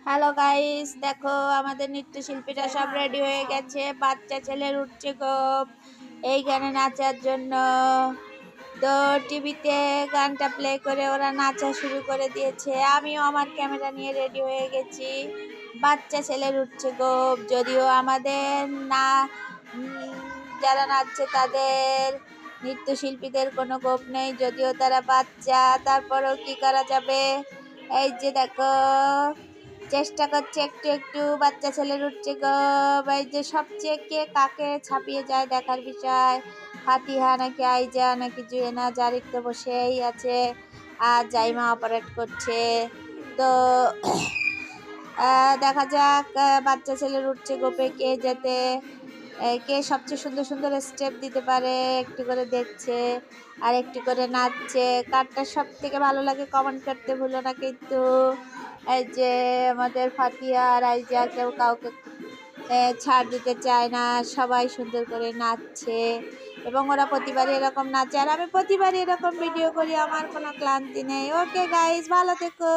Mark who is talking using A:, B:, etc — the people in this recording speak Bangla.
A: হ্যালো গাইস, দেখো আমাদের নৃত্যশিল্পীরা সব রেডি হয়ে গেছে। বাচ্চা ছেলের উঠছে গোপ এই গানে নাচার জন্য। তো টিভিতে গানটা প্লে করে ওরা নাচা শুরু করে দিয়েছে। আমিও আমার ক্যামেরা নিয়ে রেডি হয়ে গেছি। বাচ্চা ছেলের উঠছে গোপ, যদিও আমাদের না যারা নাচছে তাদের নৃত্যশিল্পীদের কোনো গোপ নেই, যদিও তারা বাচ্চা, তারপরেও কি করা যাবে। এই যে দেখো, চেষ্টা করছে একটু একটু। বাচ্চা ছেলের উঠছে গপ। এই যে সবচেয়ে কে কাকে ছাপিয়ে যায় দেখার বিষয়। ফাতিহা নাকি আইজা নাকি জুয়েনা, জারিক তো বসেই আছে আর জাইমা অপারেট করছে। তো দেখা যাক বাচ্চা ছেলের উঠছে গোপে কে যেতে, কে সবচেয়ে সুন্দর সুন্দর স্টেপ দিতে পারে। একটু করে দেখছে আর একটু করে নাচছে। কারটা সব থেকে ভালো লাগে কমেন্ট করতে ভুলো না কিন্তু। এই যে আমাদের ফাতিয়া আর আইজা কেউ কাউকে ছাড় দিতে চায় না, সবাই সুন্দর করে নাচছে এবং ওরা প্রতিবারই এরকম নাচে আর আমি প্রতিবারই এরকম ভিডিও করি। আমার কোনো ক্লান্তি নেই। ওকে গাইস, ভালো থেকো।